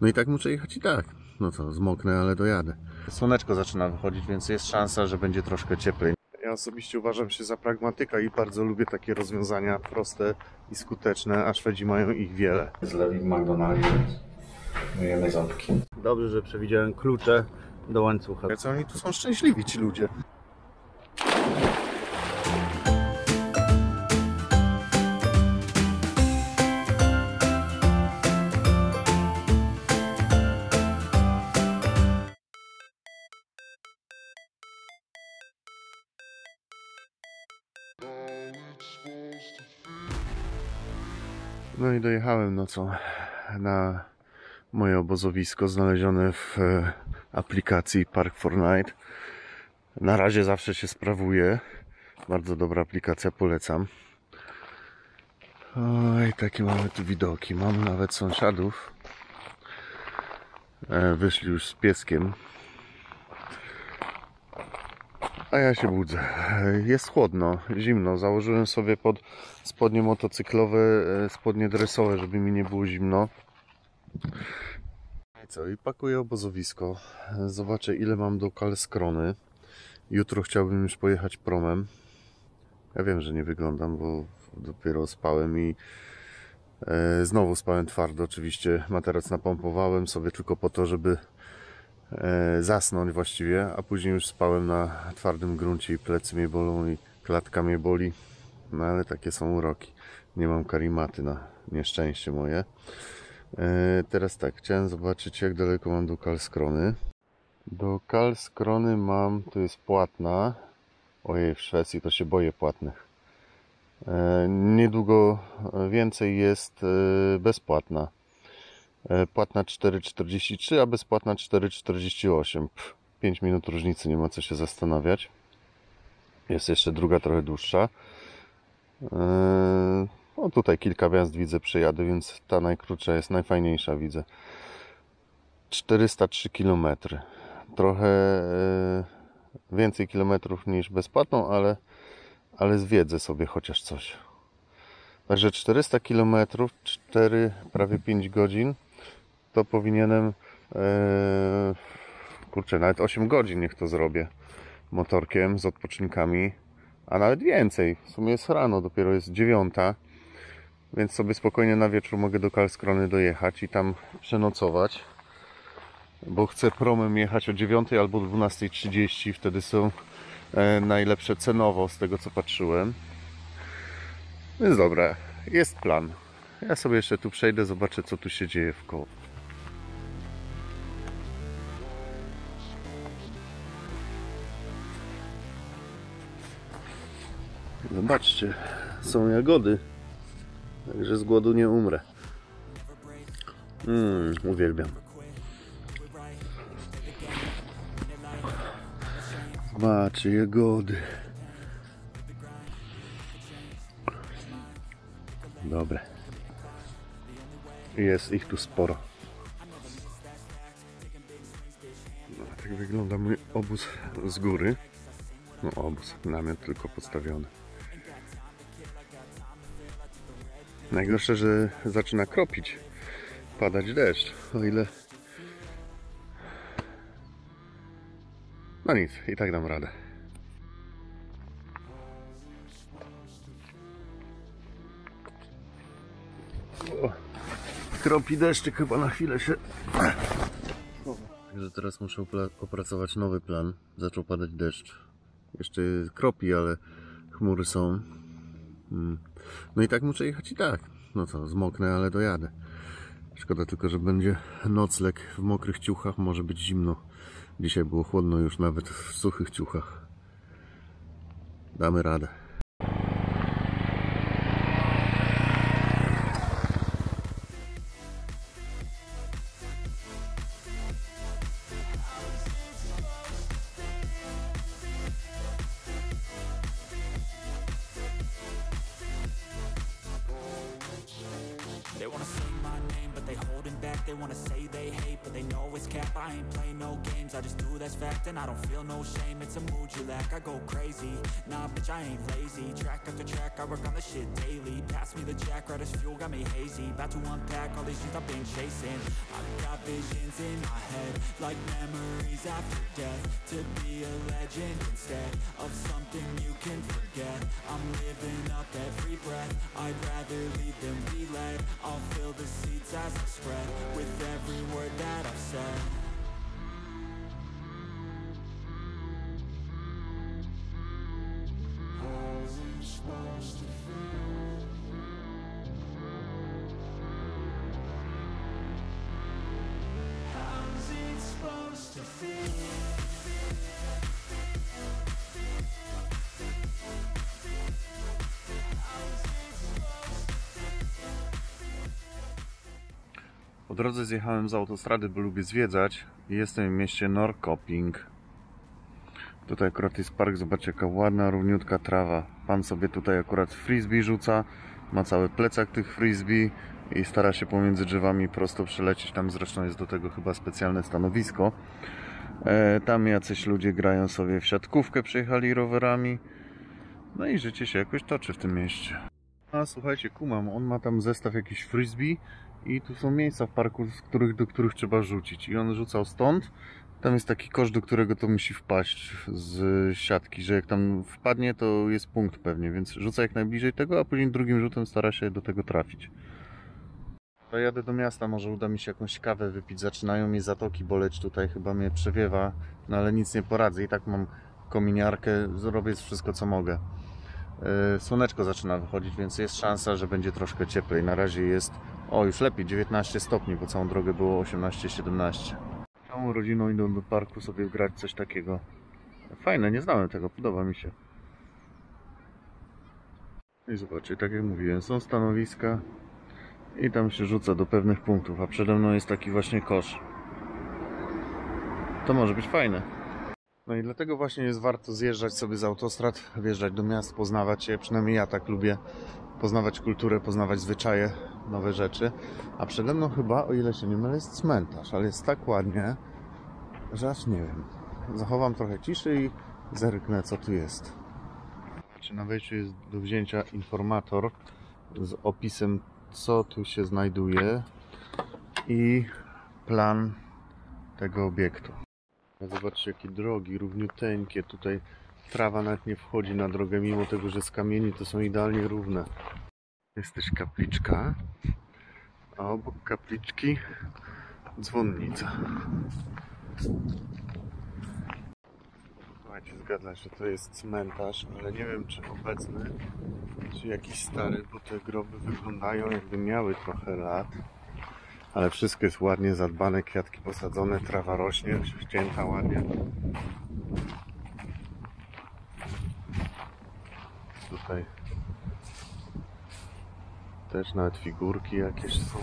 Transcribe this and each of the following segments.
No i tak muszę jechać i tak. No co, zmoknę, ale dojadę. Słoneczko zaczyna wychodzić, więc jest szansa, że będzie troszkę cieplej. Ja osobiście uważam się za pragmatyka i bardzo lubię takie rozwiązania proste i skuteczne, a Szwedzi mają ich wiele. Zlewi w McDonaldzie, więc myjemy ząbki. Dobrze, że przewidziałem klucze do łańcucha. Co oni tu są szczęśliwi, ci ludzie. No i dojechałem nocą na moje obozowisko znalezione w aplikacji Park4Night. Na razie zawsze się sprawuje. Bardzo dobra aplikacja, polecam. Oj, takie mamy tu widoki. Mamy nawet sąsiadów. Wyszli już z pieskiem. A ja się budzę. Jest chłodno, zimno. Założyłem sobie pod spodnie motocyklowe, spodnie dresowe, żeby mi nie było zimno. I co? I pakuję obozowisko. Zobaczę, ile mam do Karlskrony. Jutro chciałbym już pojechać promem. Ja wiem, że nie wyglądam, bo dopiero spałem i znowu spałem twardo. Oczywiście materac napompowałem sobie tylko po to, żeby zasnąć właściwie, a później już spałem na twardym gruncie i plecy mnie bolą i klatka mnie boli. No ale takie są uroki. Nie mam karimaty, na nieszczęście moje. Teraz tak, chciałem zobaczyć, jak daleko mam do Karlskrony. Do Karlskrony mam, to jest płatna. Ojej, w Szwecji to się boję płatnych. Niedługo więcej jest bezpłatna. Płatna 4,43, a bezpłatna 4,48. 5 minut różnicy, nie ma co się zastanawiać. Jest jeszcze druga, trochę dłuższa. No tutaj kilka gwiazd widzę, przejadę, więc ta najkrótsza jest najfajniejsza, widzę. 403 km. Trochę więcej kilometrów niż bezpłatną, ale zwiedzę sobie chociaż coś. Także 400 km, 4, prawie 5 godzin. To powinienem kurczę, nawet 8 godzin niech to zrobię motorkiem z odpoczynkami, a nawet więcej. W sumie jest rano, dopiero jest 9, więc sobie spokojnie na wieczór mogę do Karlskrony dojechać i tam przenocować, bo chcę promem jechać o 9 albo 12:30. Wtedy są najlepsze cenowo, z tego co patrzyłem. Więc dobra, jest plan. Ja sobie jeszcze tu przejdę, zobaczę, co tu się dzieje wkoło. Zobaczcie, są jagody. Także z głodu nie umrę. Uwielbiam. Zobaczcie, jagody. Dobre. Jest ich tu sporo. No, tak wygląda mój obóz z góry. No obóz, namiot tylko podstawiony. Najgorsze, że zaczyna kropić, padać deszcz, o ile... No nic, i tak dam radę. O, kropi deszczyk, chyba na chwilę się... Także teraz muszę opracować nowy plan. Zaczął padać deszcz. Jeszcze kropi, ale chmury są. No i tak muszę jechać i tak. No co, zmoknę, ale dojadę. Szkoda tylko, że będzie nocleg w mokrych ciuchach. Może być zimno. Dzisiaj było chłodno już nawet w suchych ciuchach. Damy radę. They wanna say they hate, but they know it's cap. I ain't playing no games, I just do that's fact. And I don't feel no shame, it's a mood you lack. I go crazy, nah bitch I ain't lazy. Track after track, I work on the shit daily. Pass me the jack, right as fuel, got me hazy. About to unpack all these things I've been chasing. I've got visions in my head, like memories after death. To be a legend instead of something you can forget. I'm living up every breath, I'd rather lead than be led. I'll fill the seats as I spread, with every word that I've said. How's it supposed to feel? How's it supposed to feel? Po drodze zjechałem z autostrady, bo lubię zwiedzać i jestem w mieście Norrköping. Tutaj akurat jest park, zobaczcie jaka ładna, równiutka trawa. Pan sobie tutaj akurat frisbee rzuca, ma cały plecak tych frisbee i stara się pomiędzy drzewami prosto przelecieć. Tam zresztą jest do tego chyba specjalne stanowisko. Tam jacyś ludzie grają sobie w siatkówkę, przyjechali rowerami. No i życie się jakoś toczy w tym mieście. A słuchajcie, kumam, on ma tam zestaw jakiś frisbee i tu są miejsca w parku, do których trzeba rzucić. I on rzucał stąd. Tam jest taki kosz, do którego to musi wpaść z siatki, że jak tam wpadnie, to jest punkt pewnie, więc rzuca jak najbliżej tego, a później drugim rzutem stara się do tego trafić. To jadę do miasta, może uda mi się jakąś kawę wypić. Zaczynają mi zatoki boleć tutaj, chyba mnie przewiewa, no ale nic nie poradzę. I tak mam kominiarkę, zrobię wszystko co mogę. Słoneczko zaczyna wychodzić, więc jest szansa, że będzie troszkę cieplej. Na razie jest, już lepiej, 19 stopni, bo całą drogę było 18-17. Całą rodziną idą do parku sobie grać coś takiego. Fajne, nie znałem tego, podoba mi się. I zobaczcie, tak jak mówiłem, są stanowiska i tam się rzuca do pewnych punktów, a przede mną jest taki właśnie kosz. To może być fajne. No i dlatego właśnie jest warto zjeżdżać sobie z autostrad, wjeżdżać do miast, poznawać je, przynajmniej ja tak lubię, poznawać kulturę, poznawać zwyczaje, nowe rzeczy. A przede mną chyba, o ile się nie mylę, jest cmentarz, ale jest tak ładnie, że aż nie wiem. Zachowam trochę ciszy i zerknę co tu jest. Na wejściu jest do wzięcia informator z opisem co tu się znajduje i plan tego obiektu. Zobaczcie jakie drogi, równiuteńkie, tutaj trawa nawet nie wchodzi na drogę, mimo tego, że z kamieni to są idealnie równe. Jest też kapliczka, a obok kapliczki dzwonnica. Słuchajcie, zgadza się, to jest cmentarz, ale nie wiem czy obecny, czy jakiś stary, bo te groby wyglądają jakby miały trochę lat. Ale wszystko jest ładnie zadbane, kwiatki posadzone, trawa rośnie, ścięta ładnie. Tutaj też nawet figurki jakieś są.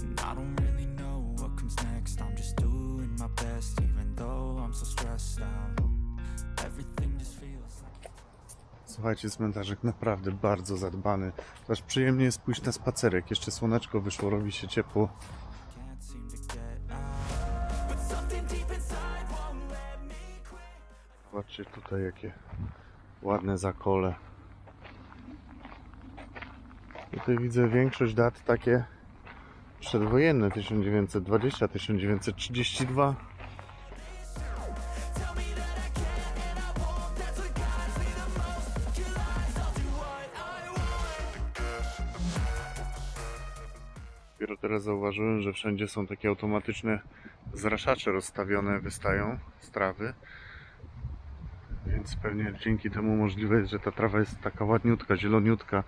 I don't really know what comes next. I'm just doing my best, even though I'm so stressed out. Everything just feels like... Słuchajcie, cmentarzek naprawdę bardzo zadbany. Aż przyjemnie jest pójść na spacerek. Jeszcze słoneczko wyszło, robi się ciepło. Can't seem to get out. But something deep inside won't let me quit. Zobaczcie tutaj jakie ładne zakole. Tutaj widzę większość dat takie przedwojenne, 1920, 1932. Dopiero teraz zauważyłem, że wszędzie są takie automatyczne zraszacze rozstawione, wystają z trawy. Więc pewnie dzięki temu możliwe jest, że ta trawa jest taka ładniutka, zieloniutka,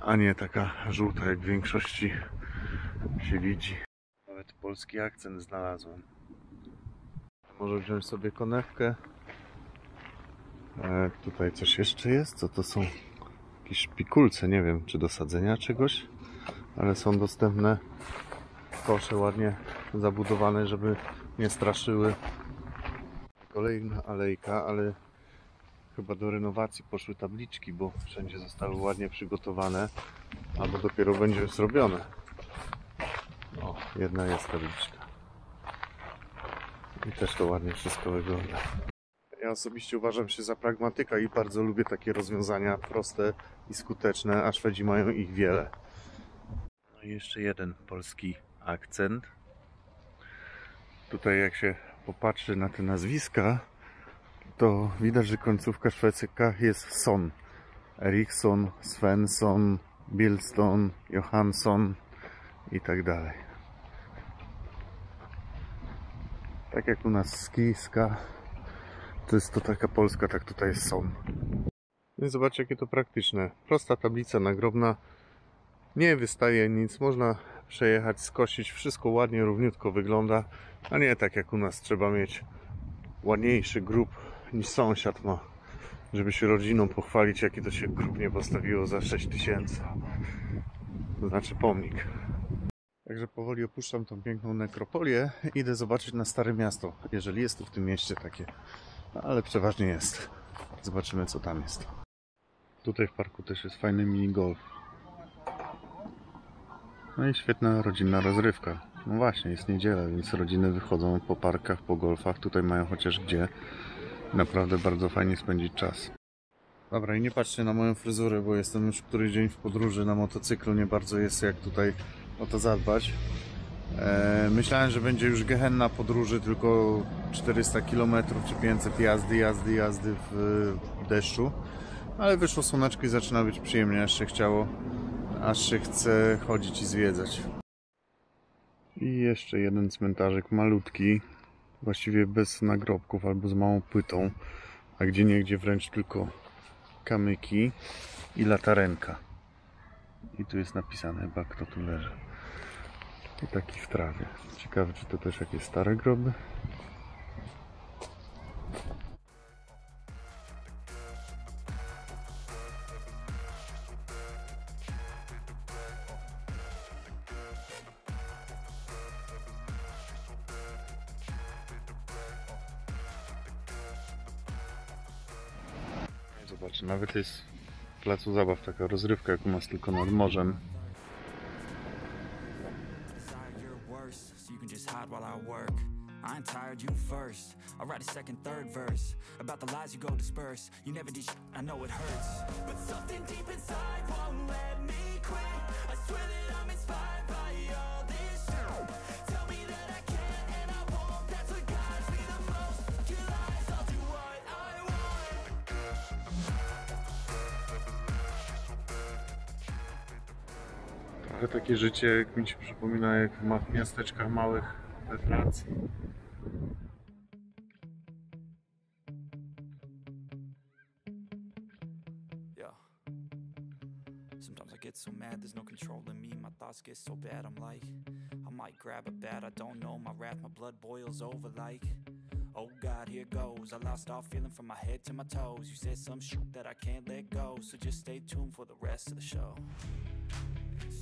a nie taka żółta jak w większości się widzi. Nawet polski akcent znalazłem. Może wziąć sobie konewkę. Tutaj coś jeszcze jest? Co to są? Jakieś szpikulce, nie wiem czy do sadzenia czegoś, ale są dostępne kosze ładnie zabudowane, żeby nie straszyły. Kolejna alejka, ale chyba do renowacji poszły tabliczki, bo wszędzie zostały ładnie przygotowane, albo dopiero będzie zrobione. O, jedna jest tabliczka. I też to ładnie wszystko wygląda. Ja osobiście uważam się za pragmatyka i bardzo lubię takie rozwiązania proste i skuteczne, a Szwedzi mają ich wiele. No i jeszcze jeden polski akcent. Tutaj jak się popatrzy na te nazwiska, to widać, że końcówka szwedzka jest son. Eriksson, Svensson, Billston, Johansson i tak dalej. Tak jak u nas skiska, to jest to taka polska, tak tutaj jest son. No i zobaczcie, jakie to praktyczne. Prosta tablica nagrobna. Nie wystaje nic, można przejechać, skosić, wszystko ładnie, równiutko wygląda, a nie tak jak u nas trzeba mieć ładniejszy grób niż sąsiad ma, żeby się rodziną pochwalić, jaki to się grób nie postawiło za 6000. To znaczy pomnik. Także powoli opuszczam tą piękną nekropolię, idę zobaczyć na Stare Miasto, jeżeli jest tu w tym mieście takie, ale przeważnie jest. Zobaczymy, co tam jest. Tutaj w parku też jest fajny minigolf. No i świetna rodzinna rozrywka. No właśnie, jest niedziela, więc rodziny wychodzą po parkach, po golfach. Tutaj mają chociaż gdzie. Naprawdę bardzo fajnie spędzić czas. Dobra, i nie patrzcie na moją fryzurę, bo jestem już któryś dzień w podróży na motocyklu. Nie bardzo jest jak tutaj o to zadbać. Myślałem, że będzie już gehenna podróży, tylko 400 km czy 500 jazdy w deszczu. Ale wyszło słoneczko i zaczyna być przyjemnie, aż się chce chodzić i zwiedzać. I jeszcze jeden cmentarzyk malutki, właściwie bez nagrobków albo z małą płytą, a gdzieniegdzie wręcz tylko kamyki i latarenka. I tu jest napisane chyba, kto tu leży. I taki w trawie. Ciekawe, czy to też jakieś stare groby? Zobacz, nawet jest w placu zabaw taka rozrywka, jak u nas, tylko nad morzem. I ain't tired, you first. I'll write a second, third verse about the lies you go disperse. You never did I know it hurts, but something deep inside won't let me quit. I swear that I'm inspired by all this shit. Tell me that I can and I won't. That's what guides me the most. Your lies, I'll do what I want. Trochę takie życie, jak mi się przypomina, jak w miasteczkach małych we Francji. Sometimes I get so mad, there's no controlling me. My thoughts get so bad, I'm like, I might grab a bat, I don't know. My wrath, my blood boils over like, oh God, here goes. I lost all feeling from my head to my toes. You said some shit that I can't let go, so just stay tuned for the rest of the show.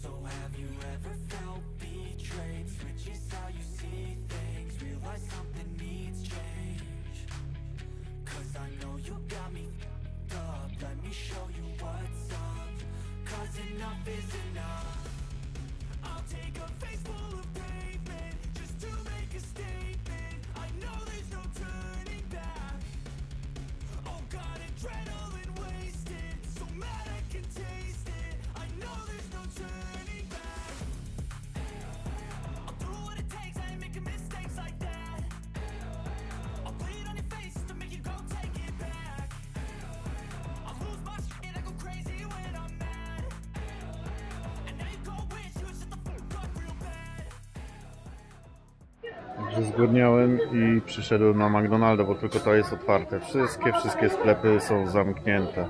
So have you ever felt betrayed? Switches how you see things, realize something needs change. Cause I know you got me f***ed up. Let me show you what's up. Cause enough is enough. I'll take a face full of pavement just to make a statement. I know there's no turning back. Oh God, adrenaline wasted, so mad I can taste it. I know there's no turning back. I'll do what it takes, I ain't making mistakes like that. I'll bleed on your face to make you go take it back. I'll lose my shit, I go crazy when I'm mad. And now you go wish you would shut the fuck up real bad. Także zgłodniałem i przyszedłem na McDonalda, bo tylko to jest otwarte. Wszystkie sklepy są zamknięte.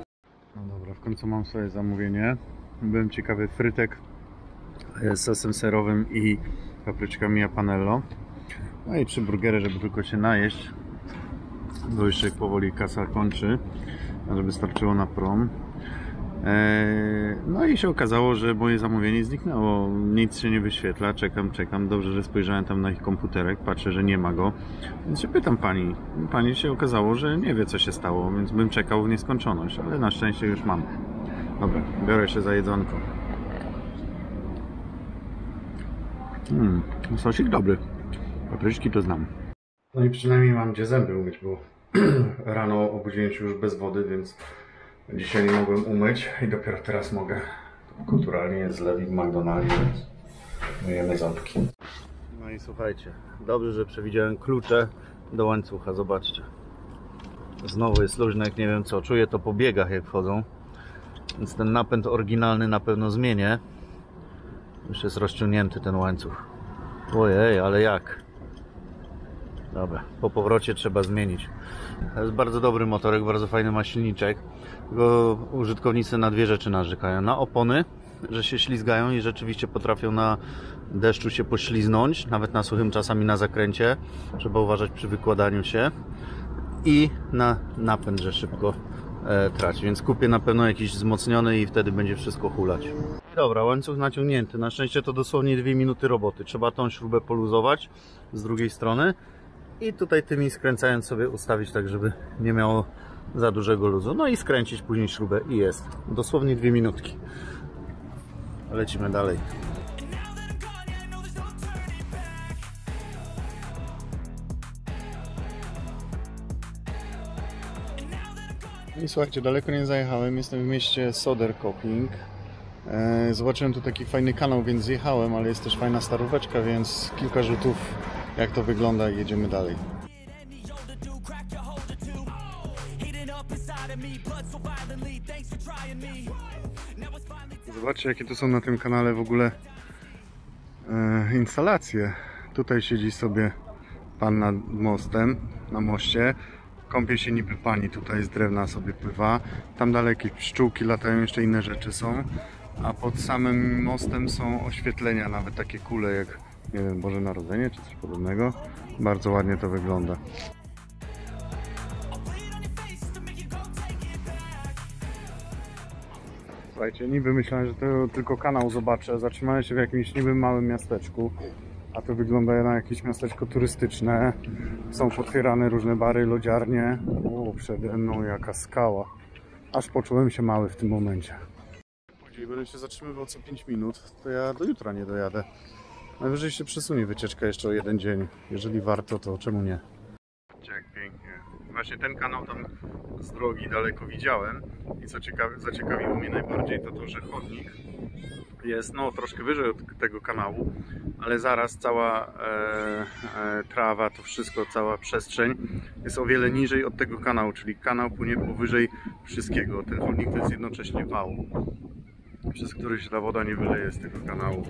No dobra, w końcu mam swoje zamówienie. Byłem ciekawy frytek z sosem serowym i papryczkami habanero. No i 3 burgery, żeby tylko się najeść, bo już się powoli kasa kończy, żeby starczyło na prom. No i się okazało, że moje zamówienie zniknęło. Nic się nie wyświetla, czekam. Dobrze, że spojrzałem tam na ich komputerek, patrzę, że nie ma go. Więc się pytam pani. Pani się okazało, że nie wie, co się stało, więc bym czekał w nieskończoność, ale na szczęście już mam. Dobra, biorę się za jedzonko. Sosik dobry. Papryczki to znam. No i przynajmniej mam gdzie zęby umyć, bo rano obudziłem się już bez wody, więc dzisiaj nie mogłem umyć i dopiero teraz mogę. Kulturalnie jest zlew w McDonaldzie, więc myjemy ząbki. No i słuchajcie, dobrze, że przewidziałem klucze do łańcucha, zobaczcie. Znowu jest luźny, jak nie wiem co, czuję to po biegach jak wchodzą. Więc ten napęd oryginalny na pewno zmienię. Już jest rozciągnięty ten łańcuch. Ojej, ale jak? Dobra, po powrocie trzeba zmienić. To jest bardzo dobry motorek, bardzo fajny ma silniczek. Tylko użytkownicy na dwie rzeczy narzekają. Na opony, że się ślizgają i rzeczywiście potrafią na deszczu się pośliznąć, nawet na suchym czasami na zakręcie. Trzeba uważać przy wykładaniu się. I na napęd, że szybko traci. Więc kupię na pewno jakiś wzmocniony i wtedy będzie wszystko hulać. Dobra, łańcuch naciągnięty. Na szczęście to dosłownie 2 minuty roboty. Trzeba tą śrubę poluzować z drugiej strony i tutaj tymi skręcając sobie ustawić tak, żeby nie miało za dużego luzu. No i skręcić później śrubę i jest. Dosłownie 2 minutki. Lecimy dalej. I słuchajcie, daleko nie zajechałem. Jestem w mieście Söderköping. Zobaczyłem tu taki fajny kanał, więc zjechałem, ale jest też fajna staróweczka, więc kilka rzutów jak to wygląda i jedziemy dalej. Zobaczcie, jakie tu są na tym kanale w ogóle instalacje. Tutaj siedzi sobie pan nad mostem, na moście. Kąpie się niby pani, tutaj z drewna sobie pływa. Tam dalej jakieś pszczółki latają, jeszcze inne rzeczy są. A pod samym mostem są oświetlenia, nawet takie kule jak, nie wiem, Boże Narodzenie czy coś podobnego. Bardzo ładnie to wygląda. Słuchajcie, niby myślałem, że to tylko kanał zobaczę. Zatrzymałem się w jakimś niby małym miasteczku. A to wygląda na jakieś miasteczko turystyczne. Są potwierane różne bary, lodziarnie. O, przede mną jaka skała. Aż poczułem się mały w tym momencie. Później będę się zatrzymywał co 5 minut, to ja do jutra nie dojadę. Najwyżej się przesunie wycieczka jeszcze o 1 dzień. Jeżeli warto, to czemu nie? Jak pięknie. Właśnie ten kanał tam z drogi daleko widziałem. I co zaciekawiło mnie najbardziej, to to, że chodnik jest no troszkę wyżej od tego kanału, ale zaraz cała trawa, to wszystko, cała przestrzeń jest o wiele niżej od tego kanału, czyli kanał płynie powyżej wszystkiego. Ten chodnik to jest jednocześnie wał, przez który się ta woda nie wyleje z tego kanału.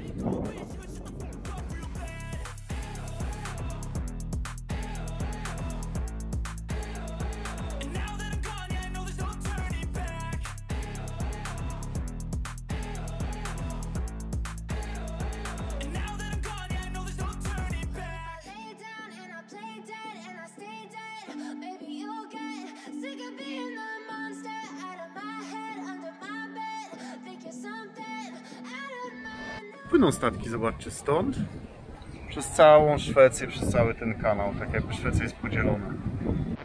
Płyną statki, zobaczcie, stąd przez całą Szwecję, przez cały ten kanał, tak jakby Szwecja jest podzielona.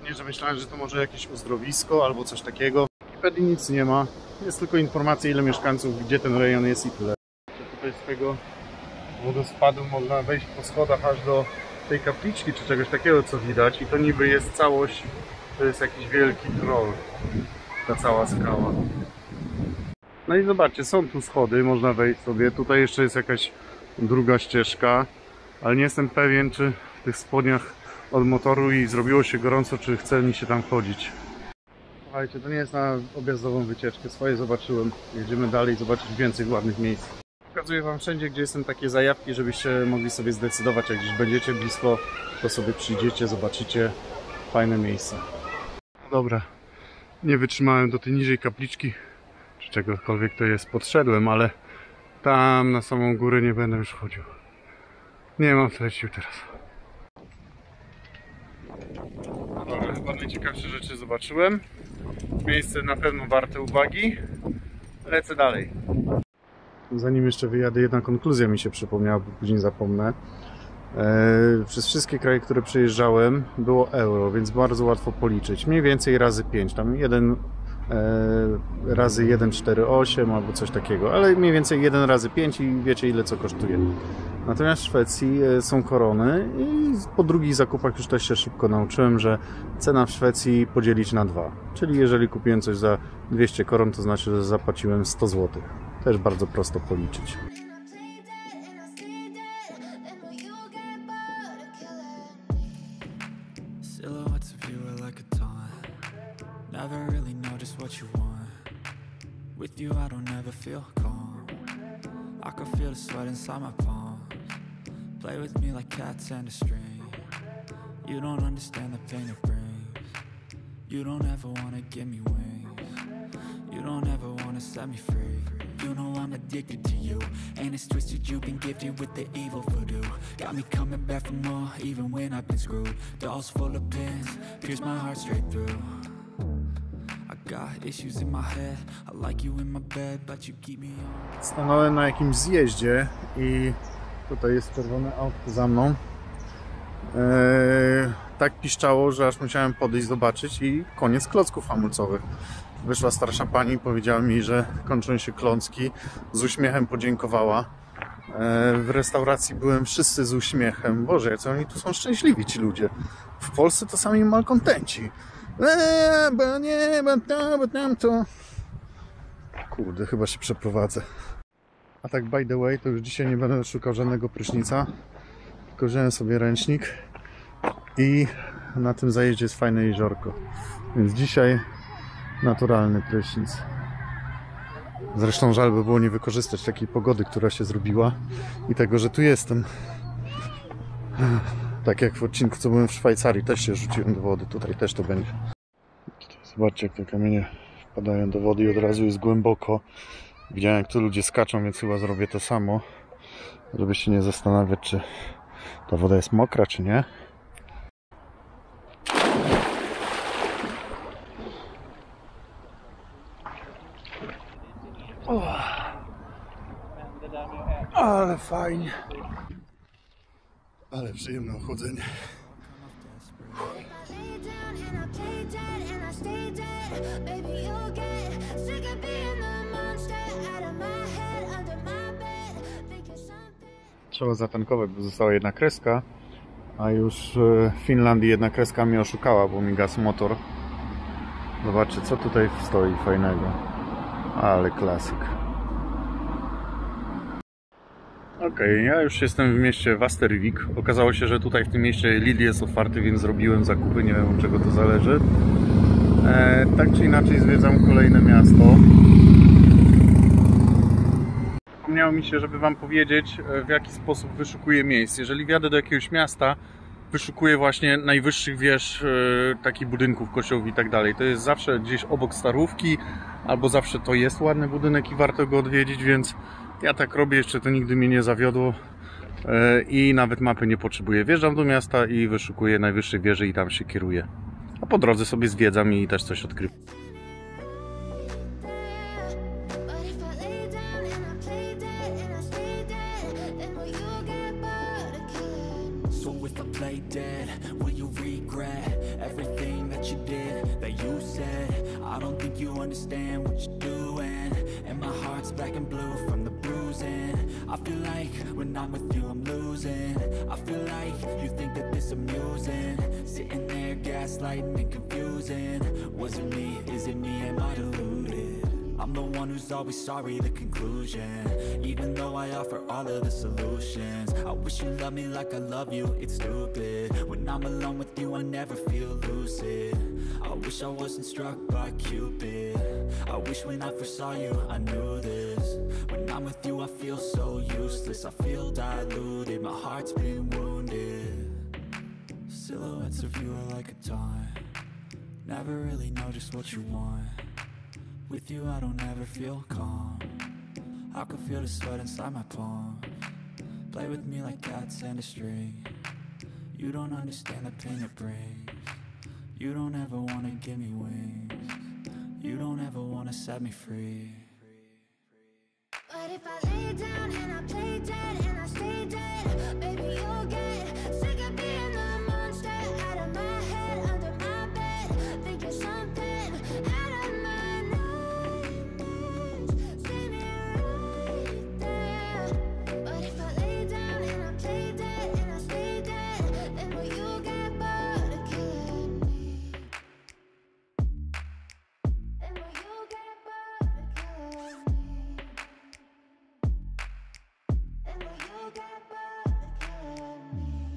Nie, że myślałem, że to może jakieś uzdrowisko albo coś takiego. W Wikipedii nic nie ma, jest tylko informacja, ile mieszkańców, gdzie ten rejon jest i tyle. Tutaj z tego wodospadu można wejść po schodach aż do tej kapliczki czy czegoś takiego, co widać, i to niby jest całość, to jest jakiś wielki troll, ta cała skała. No i zobaczcie, są tu schody, można wejść sobie. Tutaj jeszcze jest jakaś druga ścieżka, ale nie jestem pewien, czy w tych spodniach od motoru i zrobiło się gorąco, czy chce mi się tam chodzić. Słuchajcie, to nie jest na objazdową wycieczkę, swoje zobaczyłem. Jedziemy dalej, zobaczyć więcej ładnych miejsc. Pokazuję wam wszędzie, gdzie są takie zajawki, żebyście mogli sobie zdecydować, jak gdzieś będziecie blisko, to sobie przyjdziecie, zobaczycie fajne miejsca. No dobra, nie wytrzymałem do tej niżej kapliczki, czy czegokolwiek to jest, podszedłem, ale tam na samą górę nie będę już chodził. Nie mam tyle sił teraz. No dobra, chyba najciekawsze rzeczy zobaczyłem. Miejsce na pewno warte uwagi. lecę dalej. Zanim jeszcze wyjadę, jedna konkluzja mi się przypomniała, bo później zapomnę. Przez wszystkie kraje, które przejeżdżałem, było euro, więc bardzo łatwo policzyć. Mniej więcej razy 5, tam 1 razy 1,48 albo coś takiego, ale mniej więcej 1 razy 5 i wiecie, ile co kosztuje. Natomiast w Szwecji są korony i po drugich zakupach już też się szybko nauczyłem, że cena w Szwecji podzielić na 2. Czyli jeżeli kupiłem coś za 200 koron, to znaczy, że zapłaciłem 100 zł. Też bardzo prosto policzyć. Silhouettes of you are like a taunt. Never really know just what you want. With you I don't ever feel calm. I can feel the sweat inside my palms. Play with me like cats and a string. You don't understand the pain it brings. You don't ever wanna give me wings. You don't ever wanna set me free. You know I'm addicted to you, and it's twisted, you've been gifted with the evil voodoo. Got me coming back for more, even when I've been screwed. Dolls full of pins, pierce my heart straight through. I got issues in my head, I like you in my bed, but you keep me on. Stanąłem na jakimś zjeździe i tutaj jest czerwone auto za mną. Tak piszczało, że aż musiałem podejść, zobaczyć i koniec klocków hamulcowych. Wyszła starsza pani i powiedziała mi, że kończą się klocki. Z uśmiechem podziękowała. W restauracji byłem, wszyscy z uśmiechem. Boże, jak oni tu są szczęśliwi, ci ludzie. W Polsce to sami malkontenci. Bo nie, bo to, bo tamto. Kurde, chyba się przeprowadzę. A tak by the way, to już dzisiaj nie będę szukał żadnego prysznica. Tylko wziąłem sobie ręcznik i na tym zajeździe jest fajne jeziorko. Więc dzisiaj naturalny prysznic. Zresztą żal by było nie wykorzystać takiej pogody, która się zrobiła i tego, że tu jestem. Tak jak w odcinku, co byłem w Szwajcarii, też się rzuciłem do wody. Tutaj też to będzie. Zobaczcie, jak te kamienie wpadają do wody i od razu jest głęboko. Widziałem, jak tu ludzie skaczą, więc chyba zrobię to samo, żeby się nie zastanawiać, czy ta woda jest mokra, czy nie. Ale fajnie. Ale przyjemne chodzenie. Trzeba zatankować, bo została jedna kreska, a już w Finlandii jedna kreska mnie oszukała, bo mi gasł motor. Zobaczcie, co tutaj stoi fajnego. Ale klasyk. Okej, ja już jestem w mieście Västervik. Okazało się, że tutaj w tym mieście Lidl jest otwarty, więc zrobiłem zakupy. Nie wiem, od czego to zależy. Tak czy inaczej zwiedzam kolejne miasto. Przypomniało mi się, żeby Wam powiedzieć, w jaki sposób wyszukuję miejsc. Jeżeli wjadę do jakiegoś miasta, wyszukuję właśnie najwyższych wież, takich budynków, kościołów i tak dalej. To jest zawsze gdzieś obok Starówki, albo zawsze to jest ładny budynek i warto go odwiedzić, więc ja tak robię, jeszcze to nigdy mnie nie zawiodło i nawet mapy nie potrzebuję. Wjeżdżam do miasta i wyszukuję najwyższe wieże i tam się kieruję. A po drodze sobie zwiedzam i też coś odkrywam. I feel like when I'm with you I'm losing. I feel like you think that this amusing. Sitting there gaslighting and confusing. Was it me? Is it me? Am I deluded? I'm the one who's always sorry, the conclusion. Even though I offer all of the solutions, I wish you loved me like I love you, it's stupid. When I'm alone with you I never feel lucid. I wish I wasn't struck by Cupid. I wish when I first saw you I knew this. When I'm with you I feel so useless. I feel diluted, my heart's been wounded. Silhouettes of you are like a taunt. Never really know just what you want. With you I don't ever feel calm. I can feel the sweat inside my palms. Play with me like cats and a string. You don't understand the pain it brings. You don't ever wanna give me wings. You don't ever wanna set me free. But if I lay down and I play dead and I stay dead, baby, you'll get sick of being the monster out of my head, under my bed, thinking something out of my nightmares. See me right there. But if I lay down and I play dead and I stay dead, then will you get bored of killing me? Then will you get bored of killing me? Then will you get bored of killing me?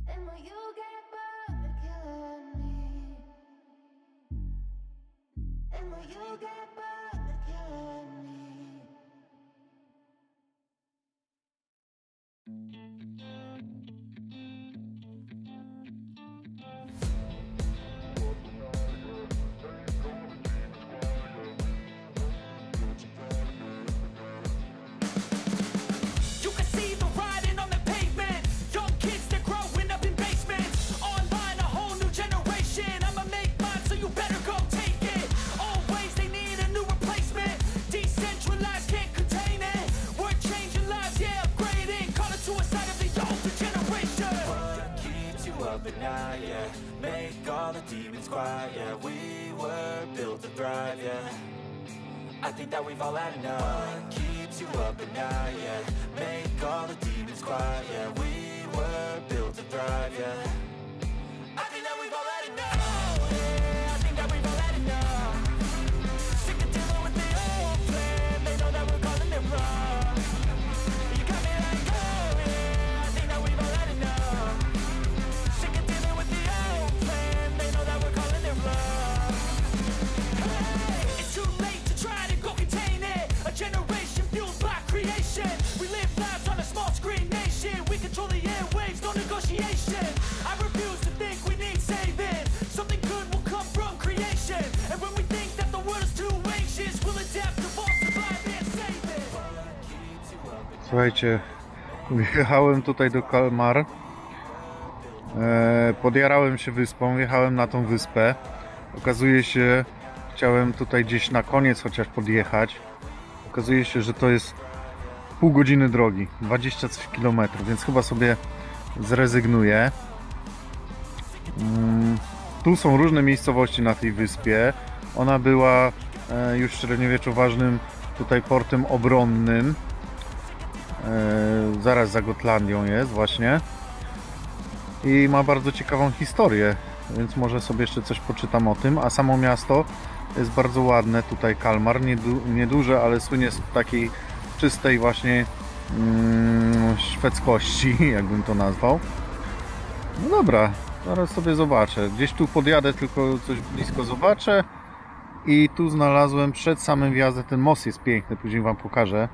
Then will you get bored of killing me? Then will you get bored of killing me? You can see the writing on the pavement. Young kids, they're growing up in basements. Online, a whole new generation. I'ma make mine, so you better go take it. Always, they need a new replacement. Decentralized, can't contain it. We're changing lives, yeah, upgrading. Call it suicide of the older generation. What keeps you up at night, yeah? Make all the demons quiet, yeah. We were built to thrive, yeah. I think that we've all had enough. What keeps you up at night, yeah? Make all the demons quiet, yeah. We were built to thrive, yeah. I think that we've all had enough. Yeah, I think that we've all had enough. Sick of dealing with the old plan. They know that we're calling it wrong. You got me like, oh yeah, I think that we've all had enough. Sick of dealing with the old plan. They know that we're calling it wrong. It's too late to try to go contain it. A generation fueled by creation. We live lives on a small screen nation. We control the airwaves, no negotiation. I refuse to think we need saving. Something good will come from creation. And when we think that the world is too anxious, we'll adapt, evolve, survive and save it. Słuchajcie, wjechałem tutaj do Kalmar. Podjarałem się wyspą, wjechałem na tą wyspę. Okazuje się, chciałem tutaj gdzieś na koniec chociaż podjechać. Okazuje się, że to jest pół godziny drogi, 20 coś kilometrów, więc chyba sobie zrezygnuję. Tu są różne miejscowości na tej wyspie. Ona była już w średniowieczu ważnym tutaj portem obronnym. Zaraz za Gotlandią jest właśnie. I ma bardzo ciekawą historię, więc może sobie jeszcze coś poczytam o tym. A samo miasto jest bardzo ładne, tutaj Kalmar, nieduże, ale słynie z takiej czystej właśnie szwedzkości, jakbym to nazwał. No dobra, zaraz sobie zobaczę. Gdzieś tu podjadę, tylko coś blisko zobaczę. I tu znalazłem przed samym wjazdem, ten most jest piękny, później wam pokażę.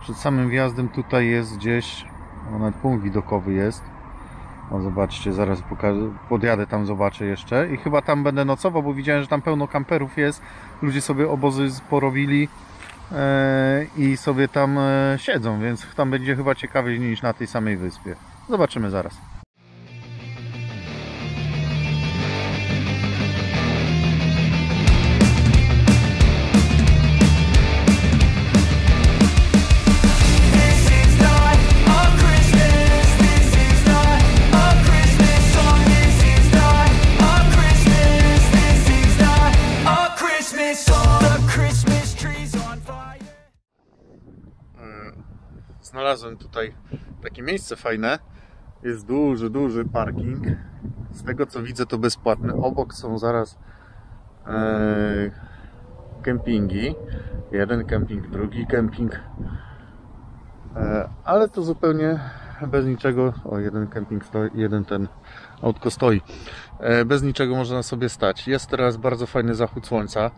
Przed samym wjazdem tutaj jest gdzieś, nawet punkt widokowy jest. O, zobaczcie, zaraz podjadę tam, zobaczę jeszcze i chyba tam będę nocował, bo widziałem, że tam pełno kamperów jest. Ludzie sobie obozy porobili i sobie tam siedzą, więc tam będzie chyba ciekawiej niż na tej samej wyspie. Zobaczymy zaraz. Znalazłem tutaj takie miejsce fajne. Jest duży parking. Z tego co widzę, to bezpłatny. Obok są zaraz kempingi. Jeden kemping, drugi kemping. Ale to zupełnie bez niczego. O, jeden kemping stoi, jeden ten autko stoi. Bez niczego można sobie stać. Jest teraz bardzo fajny zachód słońca,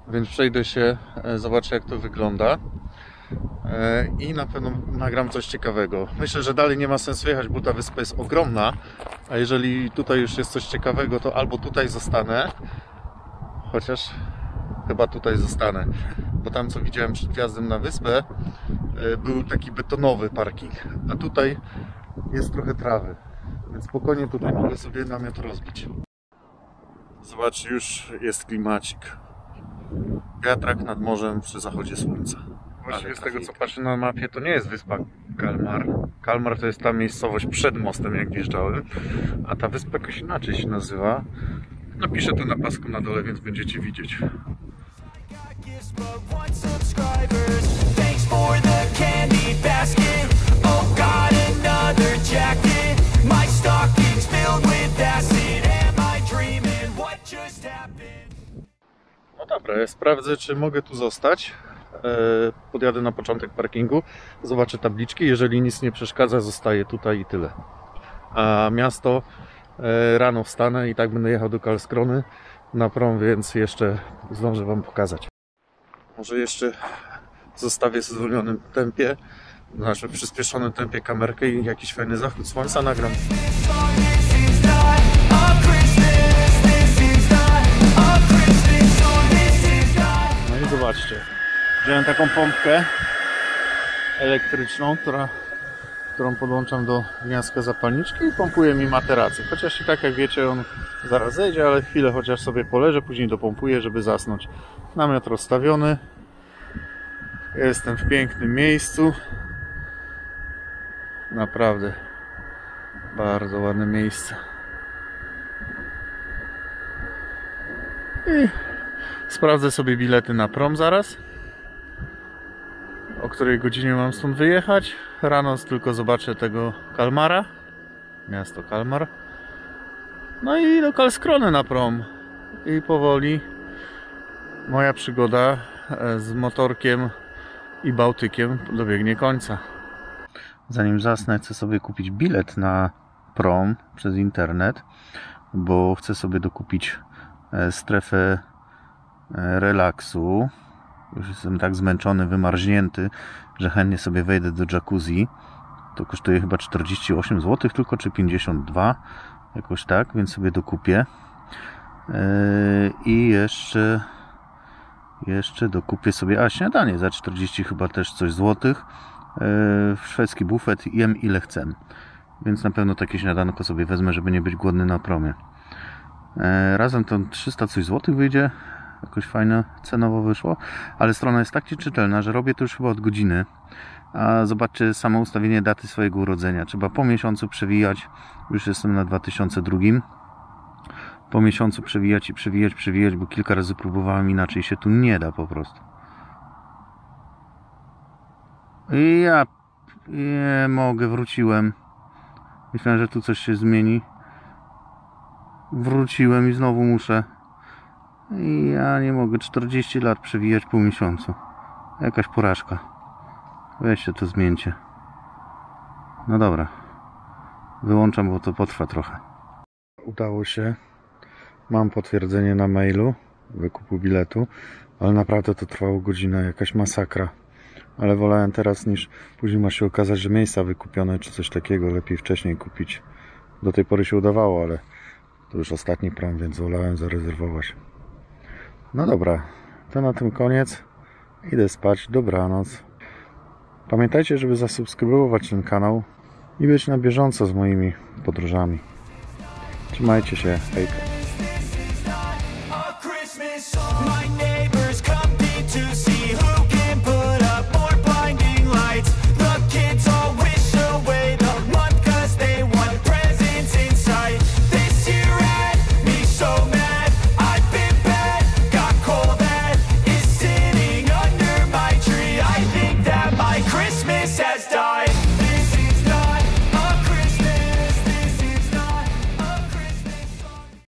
więc przejdę się, zobaczę jak to wygląda. I na pewno nagram coś ciekawego. Myślę, że dalej nie ma sensu jechać, bo ta wyspa jest ogromna, a jeżeli tutaj już jest coś ciekawego, to albo tutaj zostanę, chociaż chyba tutaj zostanę, bo tam co widziałem przed wjazdem na wyspę był taki betonowy parking, a tutaj jest trochę trawy, więc spokojnie tutaj mogę sobie namiot rozbić. Zobaczcie, już jest klimacik. Wiatrak nad morzem przy zachodzie słońca. Właściwie z tego co patrzę na mapie, to nie jest wyspa Kalmar. Kalmar to jest ta miejscowość przed mostem, jak wjeżdżałem, a ta wyspa jakoś inaczej się nazywa. Napiszę to na pasku na dole, więc będziecie widzieć. No dobra, ja sprawdzę, czy mogę tu zostać. Podjadę na początek parkingu, zobaczę tabliczki. Jeżeli nic nie przeszkadza, zostaję tutaj i tyle. A miasto rano wstanę i tak będę jechał do Karlskrony na prom, więc jeszcze zdążę wam pokazać. Może jeszcze zostawię w zwolnionym tempie, znaczy w przyspieszonym tempie kamerkę i jakiś fajny zachód słońca nagram. No i zobaczcie, wziąłem taką pompkę elektryczną, którą podłączam do gniazdka zapalniczki i pompuje mi materację. Chociaż i tak jak wiecie, on zaraz zejdzie, ale chwilę chociaż sobie poleżę, później dopompuję, żeby zasnąć. Namiot rozstawiony. Jestem w pięknym miejscu. Naprawdę bardzo ładne miejsce. I sprawdzę sobie bilety na prom zaraz. O której godzinie mam stąd wyjechać. Rano tylko zobaczę tego Kalmara. Miasto Kalmar. No i do Karlskrony na prom. I powoli moja przygoda z motorkiem i Bałtykiem dobiegnie końca. Zanim zasnę, chcę sobie kupić bilet na prom przez internet, bo chcę sobie dokupić strefę relaksu. Już jestem tak zmęczony, wymarznięty, że chętnie sobie wejdę do jacuzzi. To kosztuje chyba 48 zł tylko, czy 52, jakoś tak, więc sobie dokupię. I jeszcze dokupię sobie śniadanie za 40 chyba też coś złotych. Szwedzki bufet, jem ile chcę. Więc na pewno takie śniadanko sobie wezmę, żeby nie być głodny na promie. Razem to 300 coś złotych wyjdzie. Jakoś fajne cenowo wyszło. Ale strona jest tak czytelna, że robię to już chyba od godziny. A zobaczcie samo ustawienie daty swojego urodzenia. Trzeba po miesiącu przewijać. Już jestem na 2002. Po miesiącu przewijać i przewijać, bo kilka razy próbowałem, inaczej się tu nie da po prostu. I ja nie mogę, wróciłem. Myślałem, że tu coś się zmieni. Wróciłem i znowu muszę. I ja nie mogę 40 lat przewijać po miesiącu. Jakaś porażka. Weźcie to zmieńcie. No dobra. Wyłączam, bo to potrwa trochę. Udało się. Mam potwierdzenie na mailu wykupu biletu, ale naprawdę to trwało godzinę, jakaś masakra. Ale wolałem teraz, niż później ma się okazać, że miejsca wykupione czy coś takiego, lepiej wcześniej kupić. Do tej pory się udawało, ale to już ostatni prom, więc wolałem zarezerwować. No dobra, to na tym koniec. Idę spać, dobranoc. Pamiętajcie, żeby zasubskrybować ten kanał i być na bieżąco z moimi podróżami. Trzymajcie się, hejka.